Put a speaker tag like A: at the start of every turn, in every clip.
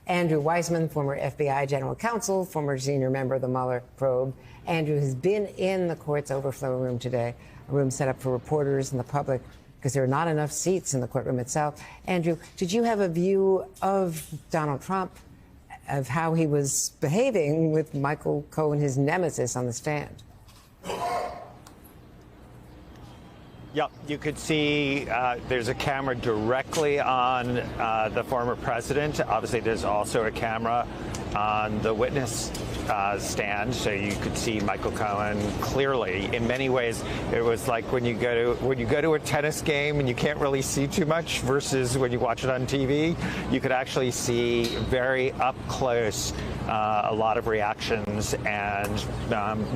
A: Andrew Weissman, former FBI general counsel, former senior member of the Mueller probe. Andrew has been in the court's overflow room today, a room set up for reporters and the public because there are not enough seats in the courtroom itself. Andrew, did you have a view of Donald Trump, of how he was behaving with Michael Cohen, his nemesis, on the stand?
B: Yeah, you could see there's a camera directly on the former president. Obviously, there's also a camera on the witness stand, so you could see Michael Cohen clearly. In many ways, it was like when you go to a tennis game and you can't really see too much versus when you watch it on TV. You could actually see very up close a lot of reactions. And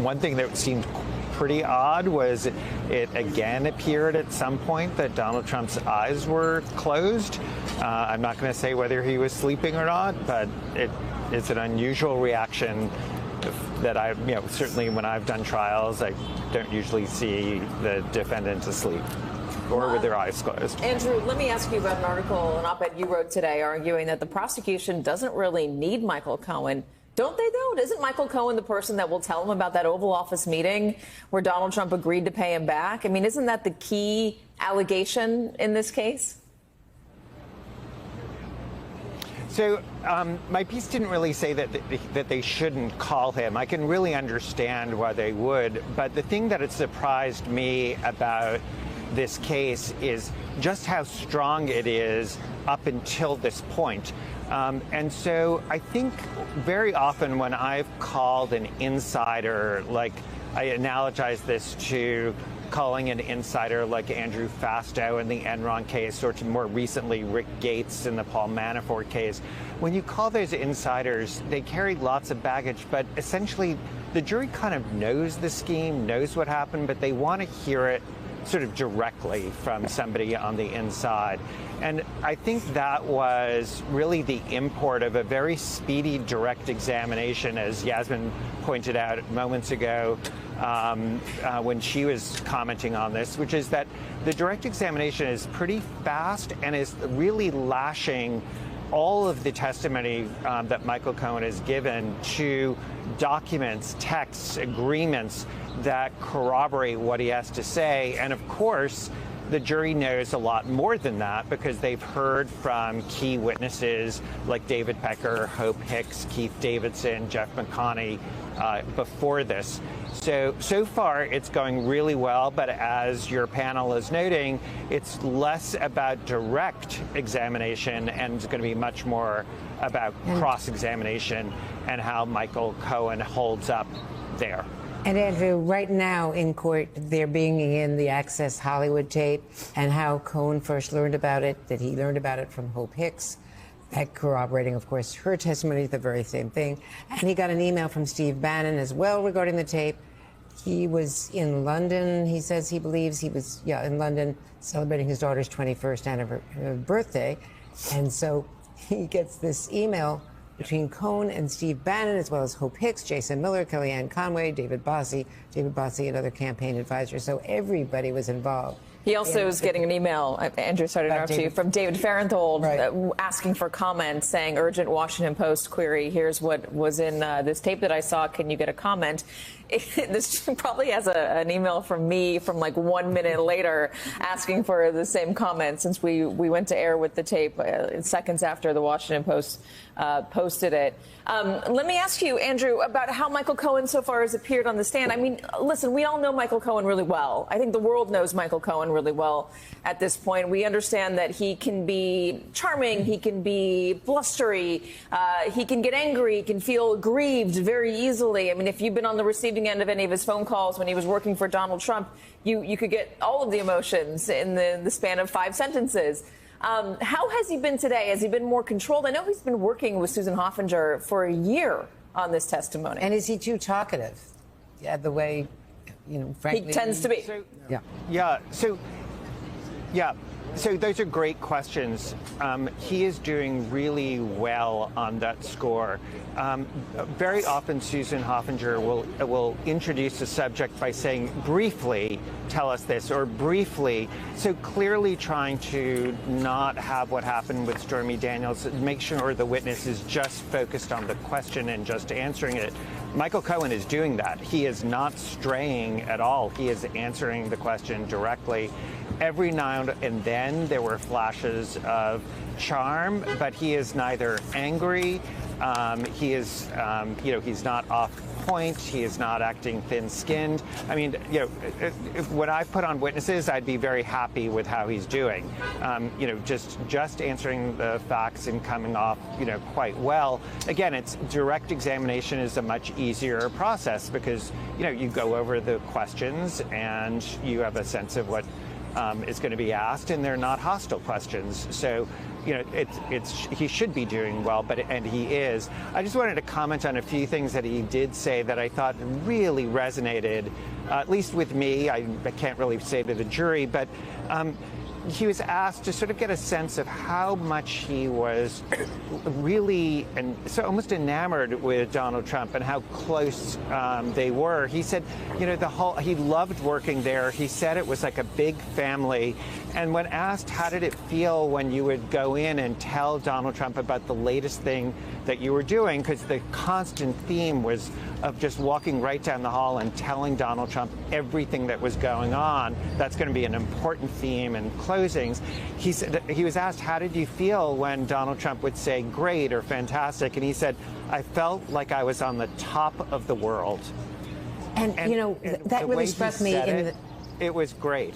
B: one thing that seemed pretty odd was it again appeared at some point that Donald Trump's eyes were closed. I'm not going to say whether he was sleeping or not, but it's an unusual reaction that certainly when I've done trials, I don't usually see the defendant asleep or with their eyes closed.
C: Andrew, let me ask you about an article, an op-ed you wrote today arguing that the prosecution doesn't really need Michael Cohen. Don't they, though? Isn't Michael Cohen the person that will tell him about that Oval Office meeting where Donald Trump agreed to pay him back? I mean, isn't that the key allegation in this case?
B: So my piece didn't really say that they shouldn't call him. I can really understand why they would. But the thing that had surprised me about this case is just how strong it is up until this point. And so I think very often when I've called an insider, like I analogize this to calling an insider like Andrew Fastow in the Enron case, or to more recently Rick Gates in the Paul Manafort case. When you call those insiders, they carry lots of baggage, but essentially the jury kind of knows the scheme, knows what happened, but they want to hear it sort of directly from somebody on the inside. And I think that was really the import of a very speedy direct examination, as Yasmin pointed out moments ago when she was commenting on this, which is that the direct examination is pretty fast and is really lashing all of the testimony that Michael Cohen has given to documents, texts, agreements that corroborate what he has to say. And of course, the jury knows a lot more than that because they've heard from key witnesses like David Pecker, Hope Hicks, Keith Davidson, Jeff McConney before this. So far, it's going really well. But as your panel is noting, it's less about direct examination and it's going to be much more about cross-examination and how Michael Cohen holds up there.
A: And Andrew, right now in court, they're bringing in the Access Hollywood tape and how Cohen first learned about it, that he learned about it from Hope Hicks, that corroborating, of course, her testimony, the very same thing. And he got an email from Steve Bannon as well regarding the tape. He was in London. He says he believes he was, in London celebrating his daughter's 21st birthday. And so he gets this email between Cohen and Steve Bannon, as well as Hope Hicks, Jason Miller, Kellyanne Conway, David Bossie, and other campaign advisors. So everybody was involved.
C: He also is getting an email, Andrew, sorry to interrupt you, from David Farenthold asking for comments, saying, urgent Washington Post query, here's what was in this tape that I saw, can you get a comment? This probably has an email from me from like 1 minute later asking for the same comment, since we went to air with the tape seconds after the Washington Post posted it. Let me ask you, Andrew, about how Michael Cohen so far has appeared on the stand. I mean, listen, we all know Michael Cohen really well. I think the world knows Michael Cohen really well at this point. We understand that he can be charming, he can be blustery, he can get angry, he can feel aggrieved very easily. I mean, if you've been on the receiving end of any of his phone calls when he was working for Donald Trump, you could get all of the emotions in the span of 5 sentences. How has he been today? Has he been more controlled? I know he's been working with Susan Hoffinger for a year on this testimony.
A: And is he too talkative? Yeah, the way, frankly.
C: He tends to be.
B: So those are great questions. He is doing really well on that score. Very often Susan Hoffinger will introduce the subject by saying, briefly, tell us this, or briefly. So clearly trying to not have what happened with Stormy Daniels, make sure the witness is just focused on the question and just answering it. Michael Cohen is doing that. He is not straying at all. He is answering the question directly. Every now and then there were flashes of charm, but he is neither angry. He is, he's not off point. He is not acting thin-skinned. I mean, when I put on witnesses, I'd be very happy with how he's doing. Just answering the facts and coming off, quite well. Again, it's direct examination is a much easier process because, you go over the questions and you have a sense of what is going to be asked, and they're not hostile questions. So, he should be doing well, and he is. I just wanted to comment on a few things that he did say that I thought really resonated, at least with me. I can't really say to the jury, but he was asked to sort of get a sense of how much he was really and so almost enamored with Donald Trump and how close they were. He said, he loved working there. He said it was like a big family. And when asked, how did it feel when you would go in and tell Donald Trump about the latest thing that you were doing, because the constant theme was of just walking right down the hall and telling Donald Trump everything that was going on. That's going to be an important theme in closings. He said, he was asked, how did you feel when Donald Trump would say great or fantastic? And he said, I felt like I was on the top of the world.
A: And that really struck me.
B: It was great.